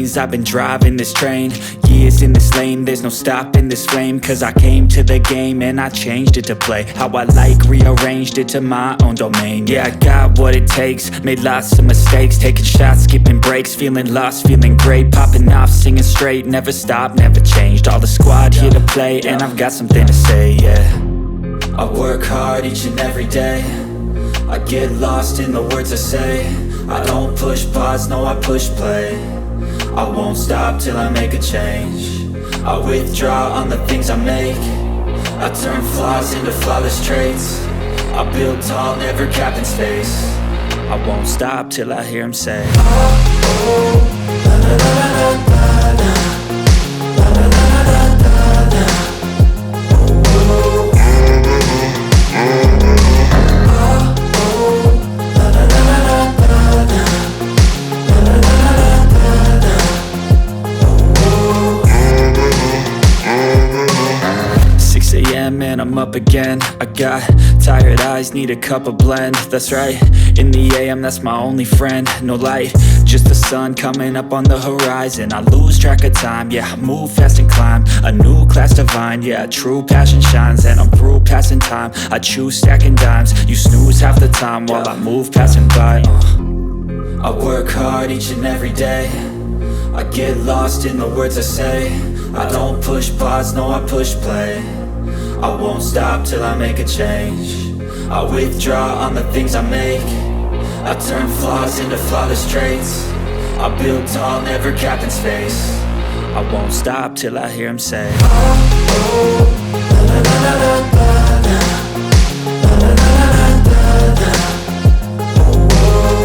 lanes, I've been driving this train. Years in this lane, there's no stopping this flame. Cause I came to the game and I changed it to play how I like, rearranged it to my own domain. Yeah, I got what it takes, made lots of mistakes, taking shots, skipping breaks, feeling lost, feeling great, popping off, singing straight, never stopped, never changed. All the squad here to play and I've got something to say, yeah. I work hard each and every day, I get lost in the words I say. I don't push pause, no I push play. I won't stop till I make a change. I withdraw on the things I make. I turn flaws into flawless traits. I build tall, never capped in space. I won't stop till I hear him say, oh, oh, la la la la la la, la la la la la la, oh, oh. Man, I'm up again. I got tired eyes, need a cup of blend. That's right, in the AM, that's my only friend. No light, just the sun coming up on the horizon. I lose track of time, yeah, I move fast and climb a new class divine, yeah, true passion shines. And I'm through passing time, I choose stacking dimes. You snooze half the time while I move passing by. I work hard each and every day, I get lost in the words I say. I don't push pause, no I push play. I won't stop till I make a change. I withdraw on the things I make. I turn flaws into flawless traits. I build tall, never capped in space. I won't stop till I hear him say, oh, oh, la la la la la la, la la la la la la, oh, oh.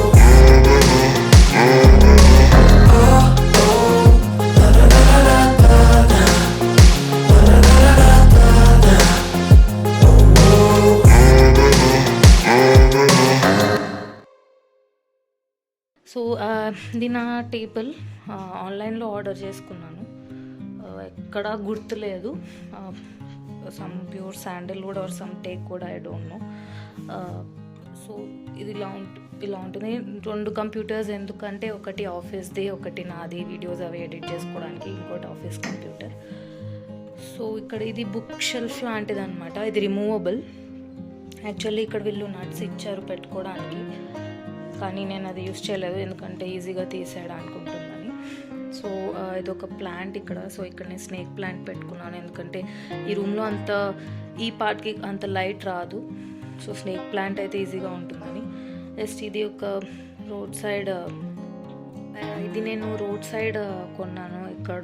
So ఇది నా table ఆన్లైన్లో order చేసుకున్నాను. ఎక్కడా గుర్తులేదు, some pure sandalwood or some teak కూడా, I don't know. So ఇది ఇలా ఉంటుంది. 2 కంప్యూటర్స్ ఎందుకంటే, ఒకటి ఆఫీస్ది, ఒకటి నాది, వీడియోస్ అవి ఎడిట్ చేసుకోవడానికి, ఇంకోటి ఆఫీస్ కంప్యూటర్. సో ఇక్కడ ఇది బుక్ షెల్ఫ్ లాంటిది అనమాట. ఇది రిమూవబుల్. యాక్చువల్లీ ఇక్కడ వీళ్ళు నట్స్ ఇచ్చారు పెట్టుకోవడానికి, కానీ నేను అది యూస్ చేయలేదు ఎందుకంటే ఈజీగా తీసేయడానికి ఉంటుందని. సో ఇది ఒక ప్లాంట్ ఇక్కడ. సో ఇక్కడ నేను స్నేక్ ప్లాంట్ పెట్టుకున్నాను ఎందుకంటే ఈ రూమ్లో ఈ పార్ట్కి అంత లైట్ రాదు. సో స్నేక్ ప్లాంట్ అయితే ఈజీగా ఉంటుందని. జస్ట్ ఇది ఒక రోడ్ సైడ్, ఇది నేను రోడ్ సైడ్ కొన్నాను. ఇక్కడ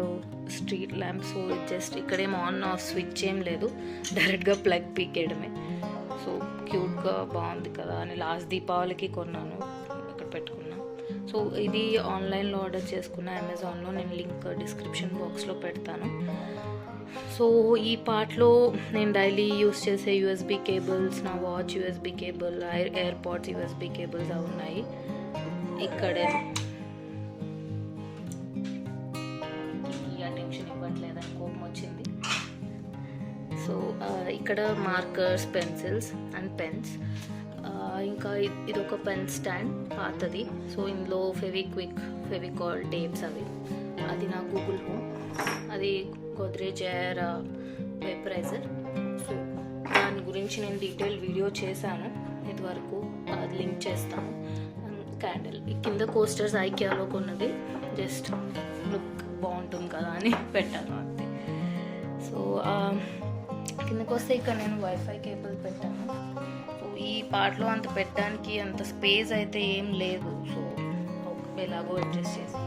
స్ట్రీట్ ల్యాంప్. సో జస్ట్ ఇక్కడేం ఆన్ ఆఫ్ స్విచ్ ఏం లేదు, డైరెక్ట్గా ప్లగ్ పీకేయడమే. సో క్యూట్గా బాగుంది కదా అని లాస్ట్ దీపావళికి కొన్నాను, ఇక్కడ పెట్టుకున్నా. సో ఇది ఆన్లైన్లో ఆర్డర్ చేసుకున్న అమెజాన్లో. నేను లింక్ డిస్క్రిప్షన్ బాక్స్లో పెడతాను. సో ఈ పార్ట్లో నేను డైలీ యూస్ చేసే యూఎస్బీ కేబుల్స్, నా watch USB cable, AirPods USB cables అవి ఉన్నాయి. ఇక్కడే అటెన్షన్ ఇవ్వట్లేదని కోపం వచ్చింది. సో ఇక్కడ మార్కర్స్, పెన్సిల్స్ అండ్ పెన్స్. ఇంకా ఇది ఒక పెన్ స్టాండ్ పాతది. సో ఇందులో ఫెవిక్విక్, ఫెవికాల్, టేప్స్ అవి. అది నా గూగుల్ హోమ్. అది గోద్రేజ్ ఎయిర్ వేపరైజర్. సో దాని గురించి నేను డీటెయిల్ వీడియో చేశాను ఇదివరకు, అది లింక్ చేస్తాను. క్యాండిల్ కింద కోస్టర్స్ ఐకియాలో కొన్నది, జస్ట్ లుక్ బాగుంటుంది కదా అని పెట్టాను అంతే. సో కిందకు వస్తే ఇక్కడ నేను వైఫై కేబుల్ పెట్టాను. సో ఈ పార్ట్లో అంత పెట్టడానికి అంత స్పేస్ అయితే ఏం లేదు. సో ఎలాగో అడ్జస్ట్ చేసి.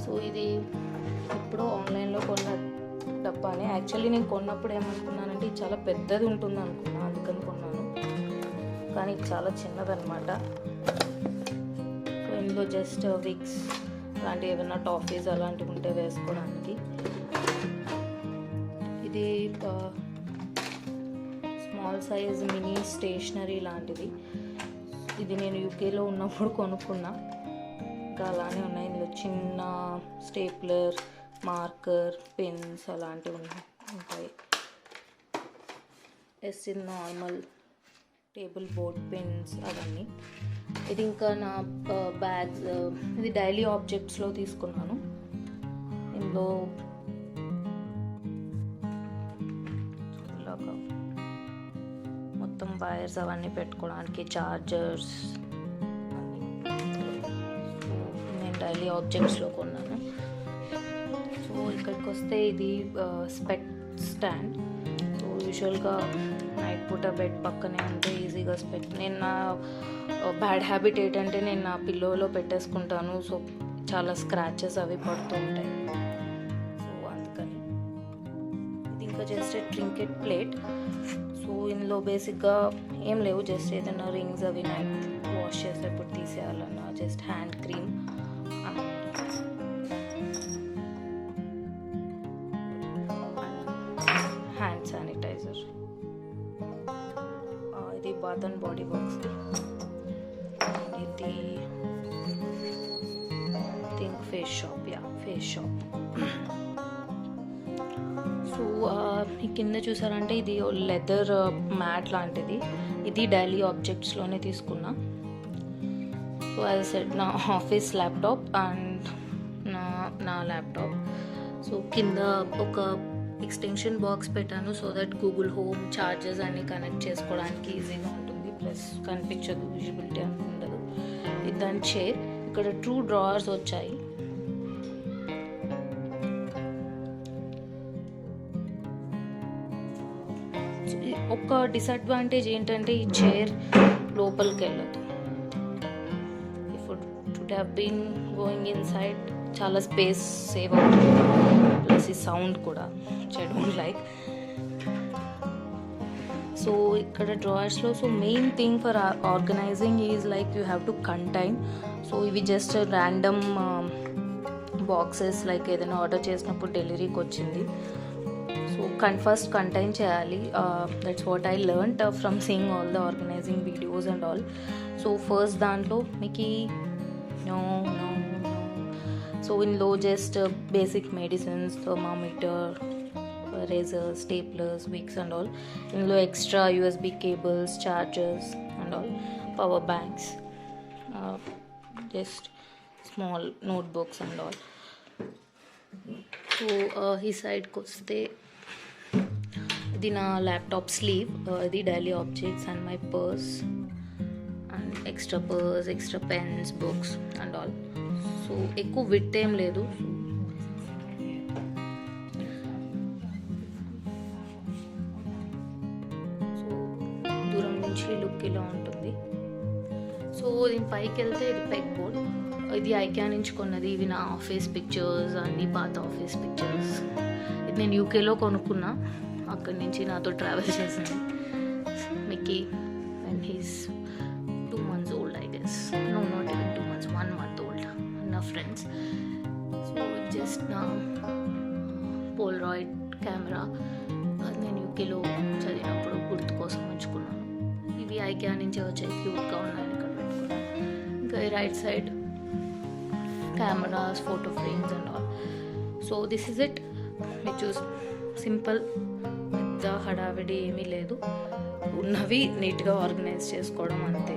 సో ఇది ఇప్పుడు ఆన్లైన్లో కొన్న డబ్బానే. యాక్చువల్లీ నేను కొన్నప్పుడు ఏమనుకున్నానంటే ఇది చాలా పెద్దది ఉంటుంది అనుకున్నాను, అందుకని కొన్నాను. కానీ ఇది చాలా చిన్నదనమాట. సో ఇందులో జస్ట్ విక్స్ అలాంటివి, ఏమైనా టాఫీస్ అలాంటివి ఉంటే వేసుకోవడానికి. ఇది స్మాల్ సైజ్ మినీ స్టేషనరీ లాంటిది. ఇది నేను యూకేలో ఉన్నప్పుడు కొనుక్కున్నా. ఇంకా అలానే ఉన్నాయి. ఇందులో చిన్న స్టేప్లర్, మార్కర్, పెన్స్ అలాంటివి ఉంటాయి. Yes normal table board pens అవన్నీ. ఇది ఇంకా నా బ్యాగ్స్, ఇది డైలీ ఆబ్జెక్ట్స్లో తీసుకున్నాను. ఇందులో ఇలాగా మొత్తం వైర్స్ అవన్నీ పెట్టుకోవడానికి చార్జర్స్ నేను డైలీ ఆబ్జెక్ట్స్లో కొన్నాను. సో ఇక్కడికి వస్తే ఇది స్పెక్ స్టాండ్. సో యూజువల్గా నైట్ పూట బెడ్ పక్కనే ఉంటే ఈజీగా స్పెక్. నేను నా బ్యాడ్ హ్యాబిట్ ఏంటంటే నేను నా పిల్లోలో పెట్టేసుకుంటాను. సో చాలా స్క్రాచెస్ అవి పడుతూ ఉంటాయి. సో అందుకని ఇది ఇంకా జస్ట్ ట్రింకెట్ ప్లేట్. సో ఇందులో బేసిక్గా ఏం లేవు, జస్ట్ ఏదైనా రింగ్స్ అవి నైట్ వాష్ చేసేప్పుడు తీసేయాలన్నా just hand cream, hand sanitizer. ఇది బాత్ అండ్ బాడీ వర్క్స్. ఇది think face shop, face shop. So ఈ కింద చూసారంటే ఇది లెదర్ మ్యాట్ లాంటిది. ఇది డైలీ ఆబ్జెక్ట్స్లోనే తీసుకున్నా. సో యాజ్ ఐ సెడ్ నా ఆఫీస్ ల్యాప్టాప్ అండ్ నా ల్యాప్టాప్. సో కింద ఒక ఎక్స్టెన్షన్ బాక్స్ పెట్టాను so that Google home charges అన్ని కనెక్ట్ చేసుకోవడానికి ఈజీగా ఉంటుంది. ప్లస్ కనిపించదు, విజిబిలిటీ అని ఉండదు. ఇది దాని చైర్. ఇక్కడ 2 డ్రావర్స్ వచ్చాయి. ఒక డిసడ్వాంటేజ్ ఏంటంటే ఈ చైర్ లోపలికి వెళ్ళదు. If it would have been going inside చాలా స్పేస్ సేవ్ అవుతుంది. ప్లస్ ఈ సౌండ్ కూడా ఐ డోంట్ లైక్. సో ఇక్కడ డ్రాయర్స్లో so main thing for organising is like you have to contain. So ఇవి జస్ట్ ర్యాండమ్ బాక్సెస్, లైక్ ఏదైనా order చేసినప్పుడు డెలివరీకి వచ్చింది. సో ఫస్ట్ కంటైన్ చేయాలి. That's what I learned from seeing all the organising videos and all. So first దాంట్లో మీకు so ఇందులో just basic medicines, thermometer, razors, staplers, wigs and all. ఇందులో extra USB cables, chargers and all, power banks, just small notebooks and all. So ఈ సైడ్కి వస్తే ఇది నా laptop slew. ఇది daily objects and my purse and extra purse, extra pens, books and all. So ఎక్కువ width ఏం లేదు. So దూరం నుంచి లుక్ ఇలా ఉంటుంది. సో దీని పైకి వెళ్తే ఇది పెగ్ బోర్డ్. ఇది ఐక్యా నుంచి కొన్నది. ఇవి నా ఆఫీస్ పిక్చర్స్, అన్ని పాత ఆఫీస్ పిక్చర్స్. ఇది నేను యూకేలో కొనుక్కున్నా. అక్కడి నుంచి నాతో ట్రావెల్ చేసింది Mickey and he's 2 months old, I guess. No, not even 2 months, 1 month old. నా ఫ్రెండ్స్. సో జస్ట్ నా పోలరాయిడ్ కెమెరా నేను యూకేలో చదివినప్పుడు గుర్తు కోసం ఉంచుకున్నాను. ఇవి ఐక్యా నుంచి వచ్చాయి, క్యూట్గా ఉన్నాయని ఇక్కడ పెట్టుకున్నాను. ఇంకా right side cameras, photo frames and all. So this is it. మీరు చూసి సింపుల్, పెద్ద హడావిడి ఏమీ లేదు. ఉన్నవి నీట్గా ఆర్గనైజ్ చేసుకోవడం అంతే.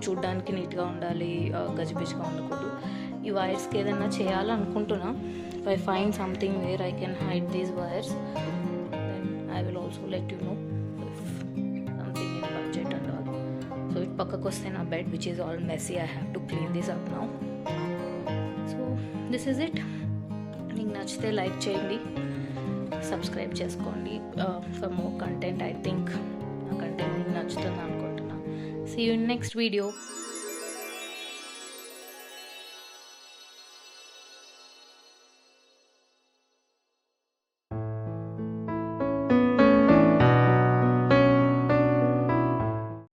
చూడ్డానికి నీట్గా ఉండాలి, గజిబిజిగా ఉండకూడదు. ఈ వైర్స్కి ఏదైనా చేయాలనుకుంటున్నా. If I find something where I can hide these wires, then I will also let you know if something in budget and all. So ఇటు పక్కకు వస్తే నా bed which is all messy. I have to clean this up now. So this is it. మీకు నచ్చితే like చేయండి, subscribe చేసుకోండి for more content. I think నా content మీకు నచ్చుతుంది అనుకుంటున్నా. See you in next video.